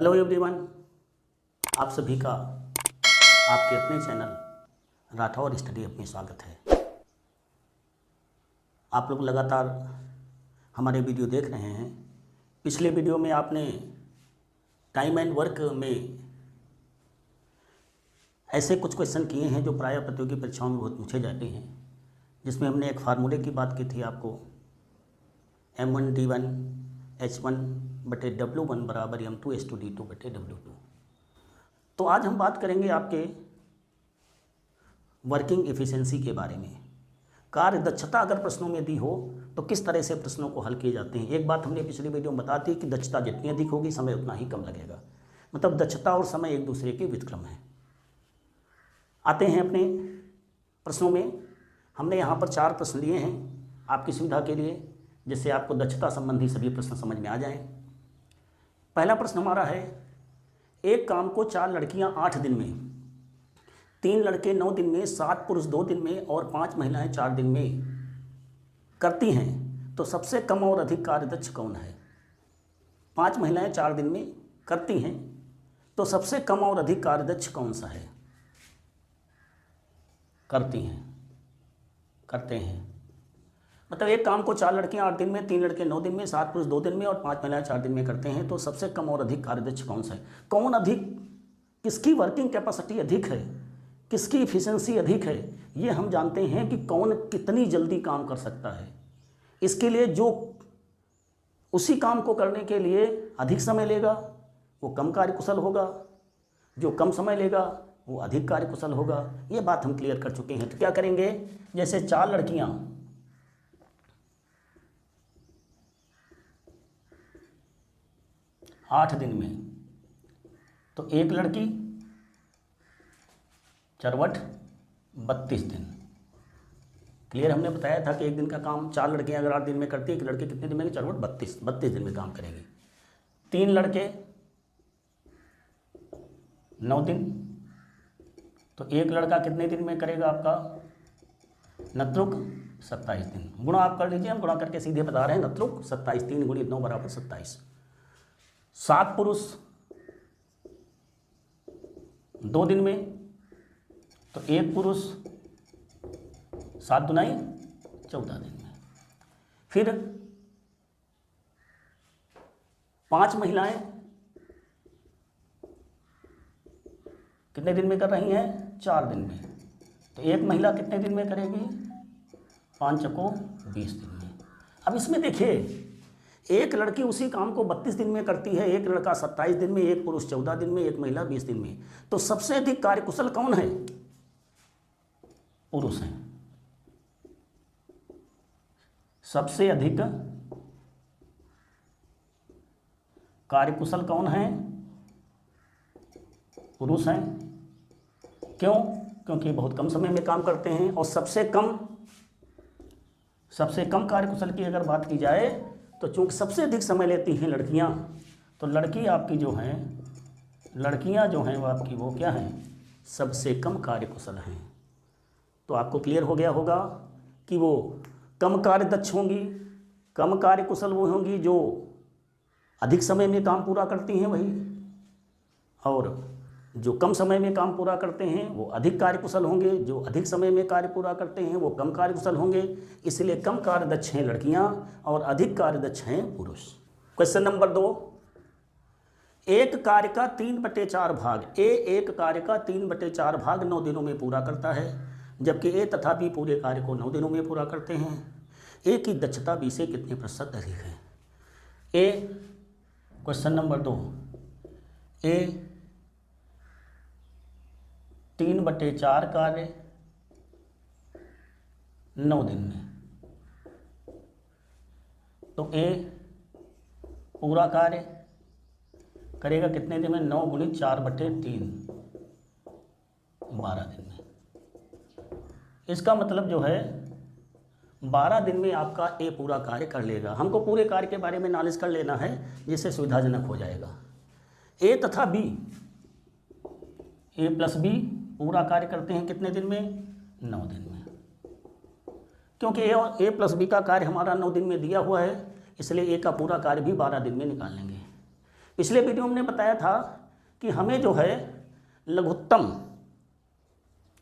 Hello everyone, आप सभी का आपके अपने चैनल राठौर स्टडी में स्वागत है। आप लोग लगातार हमारे वीडियो देख रहे हैं। पिछले वीडियो में आपने टाइम एंड वर्क में ऐसे कुछ क्वेश्चन किए हैं जो प्रायः प्रतियोगी परीक्षाओं में बहुत पूछे जाते हैं, जिसमें हमने एक फार्मूले की बात की थी आपको, M1D1 H1/W1 बराबर M2S2D2/W2। तो आज हम बात करेंगे आपके वर्किंग एफिशिएंसी के बारे में। कार्य दक्षता अगर प्रश्नों में दी हो तो किस तरह से प्रश्नों को हल किए जाते हैं। एक बात हमने पिछली वीडियो में बता दी कि दक्षता जितनी अधिक होगी समय उतना ही कम लगेगा, मतलब दक्षता और समय एक दूसरे के व्युत्क्रम है। आते हैं अपने प्रश्नों में। हमने यहाँ पर 4 प्रश्न लिए हैं आपकी सुविधा के लिए, जिससे आपको दक्षता संबंधी सभी प्रश्न समझ में आ जाएं। पहला प्रश्न हमारा है, एक काम को 4 लड़कियां 8 दिन में, 3 लड़के 9 दिन में, 7 पुरुष 2 दिन में और 5 महिलाएं 4 दिन में करती हैं, तो सबसे कम और अधिक कार्यदक्ष कौन है। 5 महिलाएं 4 दिन में करती हैं, तो सबसे कम और अधिक कार्यदक्ष कौन सा है। करते हैं मतलब एक काम को 4 लड़कियां 8 दिन में, 3 लड़के 9 दिन में, 7 पुरुष 2 दिन में और 5 महिलाएं 4 दिन में करते हैं, तो सबसे कम और अधिक कार्यदक्ष कौन सा है। कौन अधिक, किसकी वर्किंग कैपेसिटी अधिक है, किसकी इफिशिएंसी अधिक है, ये हम जानते हैं कि कौन कितनी जल्दी काम कर सकता है। इसके लिए जो उसी काम को करने के लिए अधिक समय लेगा वो कम कार्यकुशल होगा, जो कम समय लेगा वो अधिक कार्यकुशल होगा। ये बात हम क्लियर कर चुके हैं। तो क्या करेंगे, जैसे 4 लड़कियां 8 दिन में, तो एक लड़की चरवट 32 दिन। क्लियर, हमने बताया था कि एक दिन का काम 4 लड़कियां अगर 8 दिन में करती है, एक लड़के कितने दिन में, चरवट 32 दिन में काम करेगी। 3 लड़के 9 दिन, तो एक लड़का कितने दिन में करेगा आपका, नत्रुक 27 दिन। गुणा आप कर लीजिए, हम गुणा करके सीधे बता रहे हैं। नत्रुक 27, 3 × 9 बराबर 27। 7 पुरुष 2 दिन में, तो एक पुरुष 7 दुनाई 14 दिन में। फिर 5 महिलाएं कितने दिन में कर रही हैं, 4 दिन में, तो एक महिला कितने दिन में करेगी, 5 चको 20 दिन में। अब इसमें देखिए, एक लड़की उसी काम को 32 दिन में करती है, एक लड़का 27 दिन में, एक पुरुष 14 दिन में, एक महिला 20 दिन में, तो सबसे अधिक कार्यकुशल कौन है, पुरुष हैं। सबसे अधिक कार्यकुशल कौन है, पुरुष हैं। क्यों, क्योंकि बहुत कम समय में काम करते हैं। और सबसे कम कार्यकुशल की अगर बात की जाए तो चूंकि सबसे अधिक समय लेती हैं लड़कियां, तो लड़की आपकी जो हैं, लड़कियां जो हैं वो आपकी वो क्या हैं, सबसे कम कार्यकुशल हैं। तो आपको क्लियर हो गया होगा कि वो कम कार्यदक्ष होंगी, कम कार्यकुशल वो होंगी जो अधिक समय में काम पूरा करती हैं वही, और जो कम समय में काम पूरा करते हैं वो अधिक कार्यकुशल होंगे, जो अधिक समय में कार्य पूरा करते हैं वो कम कार्यकुशल होंगे। इसलिए कम कार्यदक्ष हैं लड़कियां और अधिक कार्यदक्ष हैं पुरुष। क्वेश्चन नंबर 2, एक कार्य का 3/4 भाग, एक कार्य का 3/4 भाग 9 दिनों में पूरा करता है, जबकि ए तथा बी पूरे कार्य को 9 दिनों में पूरा करते हैं। ए की दक्षता बी से कितने प्रतिशत अधिक है। क्वेश्चन नंबर 2, ए 3/4 कार्य 9 दिन में, तो ए पूरा कार्य करेगा कितने दिन में, 9 × 4/3 12 दिन में। इसका मतलब जो है 12 दिन में आपका ए पूरा कार्य कर लेगा। हमको पूरे कार्य के बारे में नॉलेज कर लेना है, जिससे सुविधाजनक हो जाएगा। ए तथा बी, ए प्लस बी पूरा कार्य करते हैं कितने दिन में, 9 दिन में। क्योंकि ए प्लस बी का कार्य हमारा 9 दिन में दिया हुआ है, इसलिए ए का पूरा कार्य भी 12 दिन में निकाल लेंगे। पिछले वीडियो में हमने बताया था कि हमें जो है लघुत्तम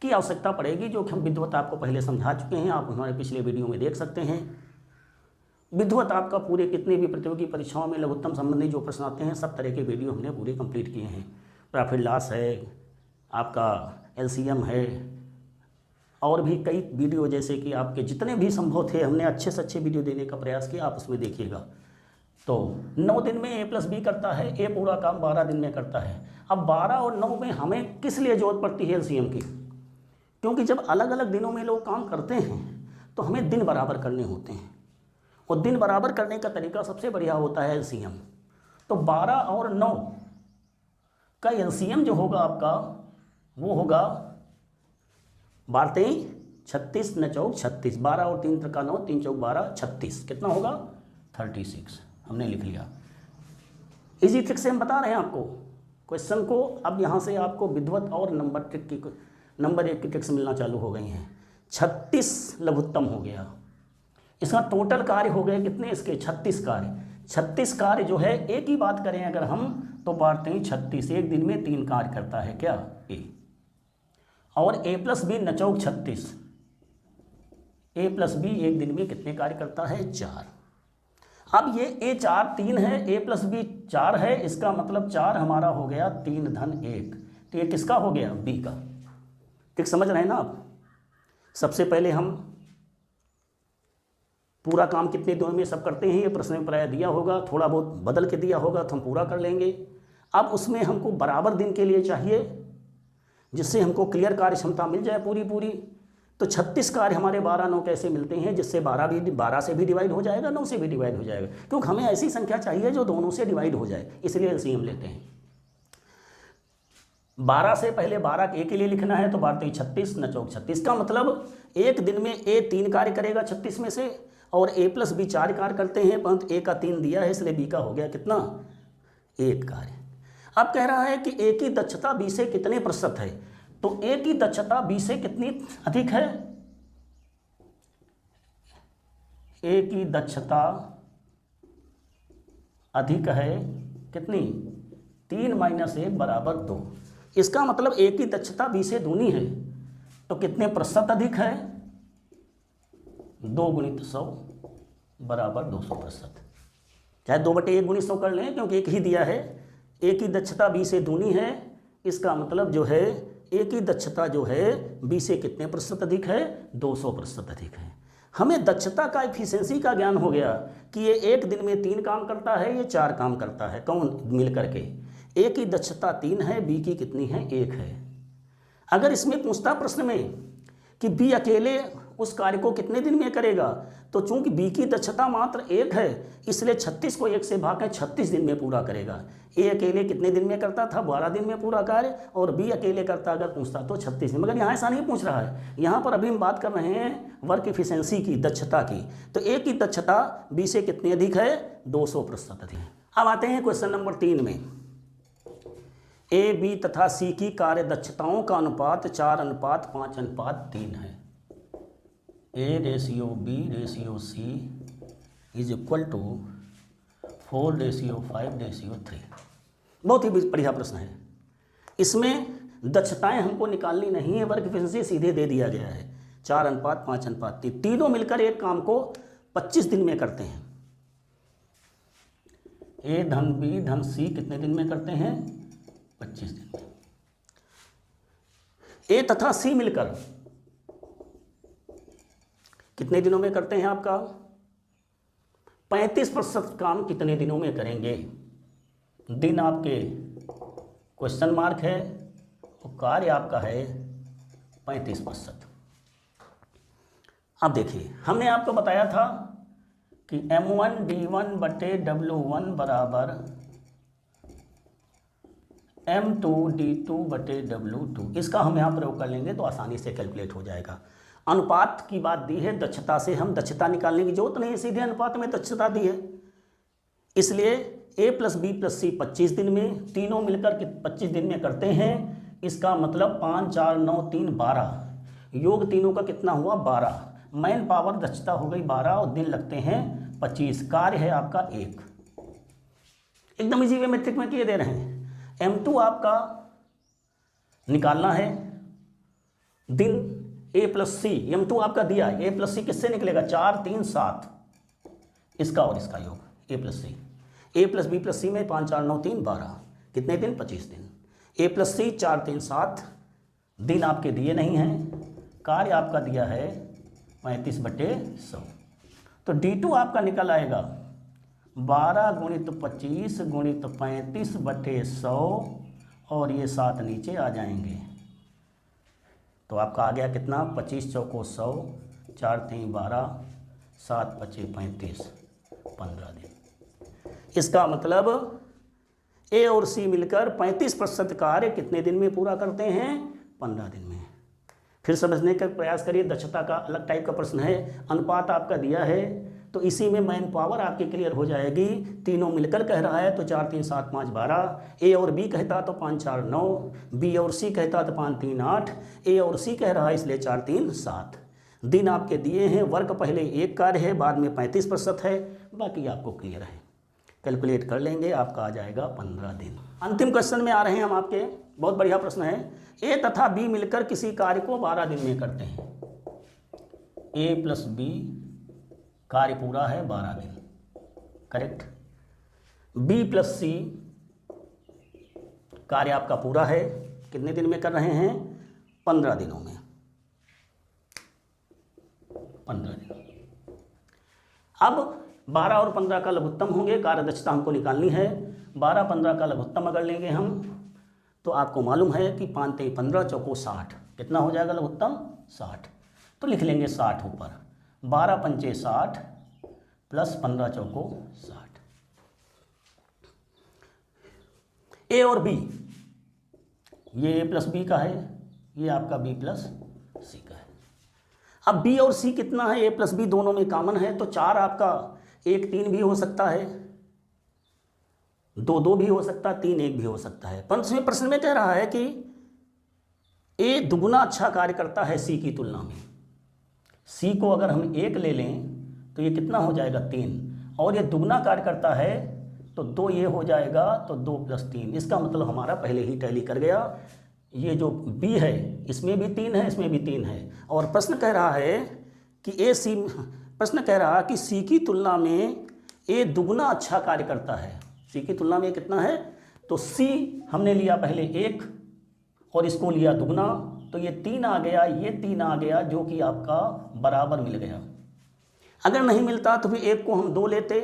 की आवश्यकता पड़ेगी, जो कि हम विधिवत आपको पहले समझा चुके हैं, आप हमारे पिछले वीडियो में देख सकते हैं। विधिवत आपका पूरे कितने भी प्रतियोगी परीक्षाओं में लघुत्तम संबंधी जो प्रश्न आते हैं सब तरह के वीडियो हमने पूरे कंप्लीट किए हैं। प्रॉफिट लॉस है, आपका एलसीएम है, और भी कई वीडियो जैसे कि आपके जितने भी संभव थे हमने अच्छे से अच्छे वीडियो देने का प्रयास किया, आप उसमें देखिएगा। तो 9 दिन में A+B करता है, ए पूरा काम 12 दिन में करता है। अब 12 और 9 में हमें किस लिए जरूरत पड़ती है एलसीएम की? क्योंकि जब अलग अलग दिनों में लोग काम करते हैं तो हमें दिन बराबर करने होते हैं, और दिन बराबर करने का तरीका सबसे बढ़िया होता है एलसीएम। तो 12 और 9 का एलसीएम जो होगा आपका वो होगा 12 3 36 9 चौक 36, 12 और 3 का 9, 3 चौक 12, 36, कितना होगा 36, हमने लिख लिया। इजी ट्रिक से हम बता रहे हैं आपको क्वेश्चन को। अब यहाँ से आपको विधिवत और नंबर 1 की ट्रिक्स मिलना चालू हो गई हैं। 36 लघुत्तम हो गया, इसका टोटल कार्य हो गए कितने इसके 36 कार्य। 36 कार्य जो है एक ही बात करें अगर हम तो बांटते हैं 36, एक दिन में 3 कार्य करता है क्या ए, और A+B नचौक 36, A+B एक दिन में कितने कार्य करता है 4। अब ये A4 3 है, A+B 4 है, इसका मतलब 4 हमारा हो गया 3 धन 1, तो ये किसका हो गया B का। ठीक समझ रहे हैं ना आप। सबसे पहले हम पूरा काम कितने दिनों में सब करते हैं ये प्रश्न में प्राय दिया होगा, थोड़ा बहुत बदल के दिया होगा तो हम पूरा कर लेंगे। अब उसमें हमको बराबर दिन के लिए चाहिए जिससे हमको क्लियर कार्य क्षमता मिल जाए पूरी। तो 36 कार्य हमारे 12 9 कैसे मिलते हैं, जिससे 12 से भी डिवाइड हो जाएगा, 9 से भी डिवाइड हो जाएगा, क्योंकि हमें ऐसी संख्या चाहिए जो दोनों से डिवाइड हो जाए, इसलिए एलसीएम लेते हैं। 12 से पहले 12 ए के लिए लिखना है तो 12 36 9 चौक 36 का मतलब एक दिन में ए 3 कार्य करेगा 36 में से, और A+B 4 कार्य करते हैं, परंतु ए का 3 दिया है इसलिए बी का हो गया कितना 1 कार्य। अब कह रहा है कि ए की दक्षता बी से कितने प्रतिशत है, तो ए की दक्षता बी से कितनी अधिक है। ए की दक्षता अधिक है कितनी 3 - 1 = 2, इसका मतलब ए की दक्षता बी से दूनी है, तो कितने प्रतिशत अधिक है 2 × 100 = 200%। चाहे 2/1 × 100 कर लें क्योंकि एक ही दिया है। ए की दक्षता बी से दूनी है, इसका मतलब जो है ए की दक्षता जो है बी से कितने प्रतिशत अधिक है 200% अधिक है। हमें दक्षता का एफिशिएंसी का ज्ञान हो गया कि ये एक दिन में 3 काम करता है, ये 4 काम करता है, कौन मिल करके। ए की दक्षता 3 है, बी की कितनी है 1 है। अगर इसमें पूछता प्रश्न में कि बी अकेले उस कार्य को कितने दिन में करेगा, तो चूंकि बी की दक्षता मात्र 1 है इसलिए 36 को 1 से भाग 36 दिन में पूरा करेगा। ए अकेले कितने दिन में करता था 12 दिन में पूरा कार्य, और बी अकेले करता अगर पूछता तो 36 दिन। मगर यहाँ ऐसा नहीं पूछ रहा है, यहाँ पर अभी हम बात कर रहे हैं वर्क एफिशिएंसी की, दक्षता की। तो ए की दक्षता बी से कितनी अधिक है 200% अधिक है। अब आते हैं क्वेश्चन नंबर 3 में। ए बी तथा सी की कार्य दक्षताओं का अनुपात 4:5:3 है। A/B/C = 4:5:3। बहुत ही बढ़िया प्रश्न है। इसमें दक्षताएं हमको निकालनी नहीं है, वर्क एफिशिएंसी सीधे दे दिया गया है 4:5:3। तीनों मिलकर एक काम को 25 दिन में करते हैं। ए धन बी धन सी कितने दिन में करते हैं 25 दिन में। ए तथा सी मिलकर कितने दिनों में करते हैं आपका 35% काम कितने दिनों में करेंगे। दिन आपके क्वेश्चन मार्क है और कार्य आपका है 35%। अब देखिए हमने आपको बताया था कि M1D1/W1 बराबर M2D2/W2। इसका हम यहाँ प्रयोग कर लेंगे तो आसानी से कैलकुलेट हो जाएगा। अनुपात की बात दी है, दक्षता से हम दक्षता निकालने की जरूरत नहीं है, सीधे अनुपात में दक्षता दी है। इसलिए A+B+C 25 दिन में, तीनों मिलकर 25 दिन में करते हैं। इसका मतलब 5 4 9 3 12, योग तीनों का कितना हुआ 12। मैन पावर दक्षता हो गई 12 और दिन लगते हैं 25। कार्य है आपका 1। एकदम इजी वे मैट्रिक में किए दे रहे हैं। M2 आपका निकालना है, दिन A प्लस सी, M2 आपका दिया है, A प्लस सी किससे निकलेगा, 4 3 7, इसका और इसका योग A plus C, A plus B plus C में 5 4 9 3 12, कितने दिन, 25 दिन। A प्लस सी 4 3 7, दिन आपके दिए नहीं हैं, कार्य आपका दिया है 35/100। तो D2 आपका निकल आएगा 12 × 25 × 35/100, और ये 7 नीचे आ जाएंगे। तो आपका आ गया कितना, 25 चौको 100, 4 3 12, 7 5 35, 15 दिन। इसका मतलब A और C मिलकर 35% कार्य कितने दिन में पूरा करते हैं, 15 दिन में। फिर समझने का प्रयास करिए, दक्षता का अलग टाइप का प्रश्न है, अनुपात आपका दिया है, तो इसी में मैन पावर आपकी क्लियर हो जाएगी। तीनों मिलकर कह रहा है तो 4 3 7 5 12, A और B कहता तो 5 4 9, B और C कहता तो 5 3 8, A और C कह रहा है इसलिए 4 3 7। दिन आपके दिए हैं, वर्क पहले एक कार्य है, बाद में 35% है, बाकी आपको क्लियर है, कैलकुलेट कर लेंगे, आपका आ जाएगा 15 दिन। अंतिम क्वेश्चन में आ रहे हैं हम आपके, बहुत बढ़िया प्रश्न है। A तथा B मिलकर किसी कार्य को 12 दिन में करते हैं। A प्लस B कार्य पूरा है 12 दिन, करेक्ट। B प्लस C कार्य आपका पूरा है, कितने दिन में कर रहे हैं, 15 दिनों में, 15 दिन। अब 12 और 15 का लघुत्तम होंगे, कार्य दक्षता हमको निकालनी है। 12 15 का लघुत्तम अगर लेंगे हम, तो आपको मालूम है कि 5 3 15 चौको 60, कितना हो जाएगा लघुत्तम, 60। तो लिख लेंगे 60 ऊपर, 12 पंचे 60 प्लस 15 चौको 60। A और B, ये A प्लस B का है, ये आपका B प्लस C का है। अब B और C कितना है, A प्लस B दोनों में कॉमन है, तो 4 आपका 1 3 भी हो सकता है, 2 2 भी हो सकता है, 3 1 भी हो सकता है। पर प्रश्न में कह रहा है कि A दुगुना अच्छा कार्य करता है C की तुलना में। C को अगर हम 1 ले लें तो ये कितना हो जाएगा, 3, और ये दुगना कार्य करता है तो 2 ये हो जाएगा, तो 2 + 3। इसका मतलब हमारा पहले ही टैली कर गया। ये जो B है इसमें भी 3 है, इसमें भी 3 है, और प्रश्न कह रहा है कि प्रश्न कह रहा है कि C की तुलना में A दुगना अच्छा कार्य करता है। C की तुलना में कितना है, तो C हमने लिया पहले 1 और इसको लिया दुगना, तो ये 3 आ गया, ये 3 आ गया, जो कि आपका बराबर मिल गया। अगर नहीं मिलता तो फिर 1 को हम 2 लेते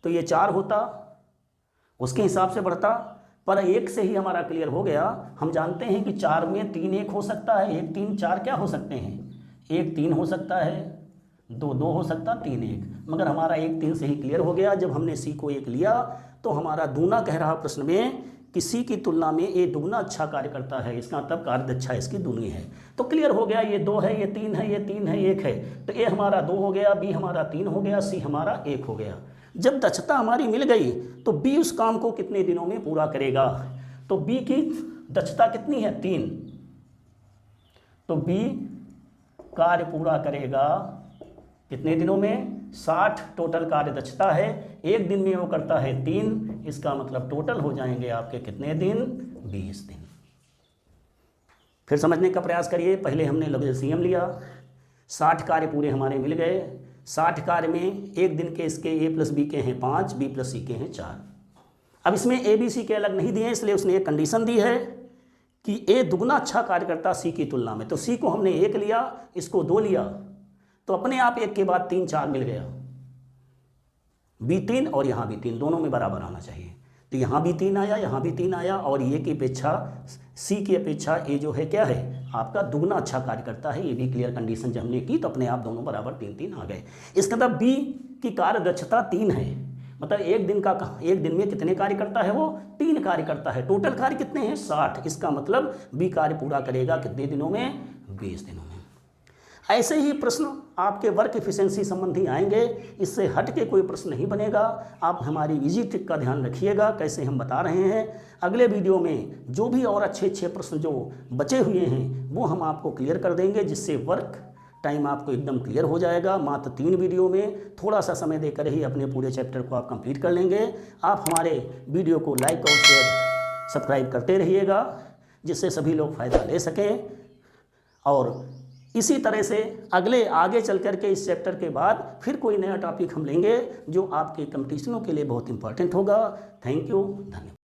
तो ये 4 होता, उसके हिसाब से बढ़ता, पर 1 से ही हमारा क्लियर हो गया। हम जानते हैं कि 4 में 3 1 हो सकता है, 1 3 4 क्या हो सकते हैं, 1 3 हो सकता है, 2 2 हो सकता, 3 1, मगर हमारा 1 3 से ही क्लियर हो गया। जब हमने C को 1 लिया तो हमारा दूना कह रहा प्रश्न में कि C की तुलना में A दुगना अच्छा कार्य करता है, इसका मतलब कार्य दक्षता इसकी दूनी है। तो क्लियर हो गया, ये 2 है, ये 3 है, ये 3 है, 1 है, तो A हमारा 2 हो गया, B हमारा 3 हो गया, C हमारा 1 हो गया। जब दक्षता हमारी मिल गई तो B उस काम को कितने दिनों में पूरा करेगा, तो B की दक्षता कितनी है, 3, तो B कार्य पूरा करेगा कितने दिनों में, 60 टोटल कार्य दक्षता है, 1 दिन में वो करता है 3, इसका मतलब टोटल हो जाएंगे आपके कितने दिन, 20 दिन। फिर समझने का प्रयास करिए। पहले हमने LCM लिया, 60 कार्य पूरे हमारे मिल गए। 60 कार्य में 1 दिन के इसके A प्लस B के हैं 5, B प्लस C के हैं 4। अब इसमें A B C के अलग नहीं दिए, इसलिए उसने एक कंडीशन दी है कि A दुगना अच्छा कार्य करता C की तुलना में। तो C को हमने 1 लिया, इसको 2 लिया, तो अपने आप 1 के बाद 3 4 मिल गया, B 3 और यहाँ भी 3, दोनों में बराबर आना चाहिए। तो यहाँ भी 3 आया, यहाँ भी 3 आया, और ये की अपेक्षा C की अपेक्षा A जो है क्या है आपका दुगना अच्छा कार्य करता है। ये भी क्लियर कंडीशन जब हमने की तो अपने आप दोनों बराबर 3 3 आ गए। इसका मतलब B की कार्य दक्षता 3 है, मतलब 1 दिन में कितने कार्य करता है, वो 3 कार्य करता है। टोटल कार्य कितने हैं, 60। इसका मतलब B कार्य पूरा करेगा कितने दिनों में, 20 दिनों में। ऐसे ही प्रश्न आपके वर्क एफिशिएंसी संबंधी आएंगे, इससे हट के कोई प्रश्न नहीं बनेगा। आप हमारी इजी ट्रिक का ध्यान रखिएगा, कैसे हम बता रहे हैं। अगले वीडियो में जो भी और अच्छे प्रश्न जो बचे हुए हैं वो हम आपको क्लियर कर देंगे, जिससे वर्क टाइम आपको एकदम क्लियर हो जाएगा। मात्र 3 वीडियो में थोड़ा सा समय देकर ही अपने पूरे चैप्टर को आप कंप्लीट कर लेंगे। आप हमारे वीडियो को लाइक और शेयर सब्सक्राइब करते रहिएगा, जिससे सभी लोग फ़ायदा ले सकें। और इसी तरह से आगे चल कर के इस चैप्टर के बाद फिर कोई नया टॉपिक हम लेंगे जो आपके कंपटीशनों के लिए बहुत इंपॉर्टेंट होगा। थैंक यू, धन्यवाद।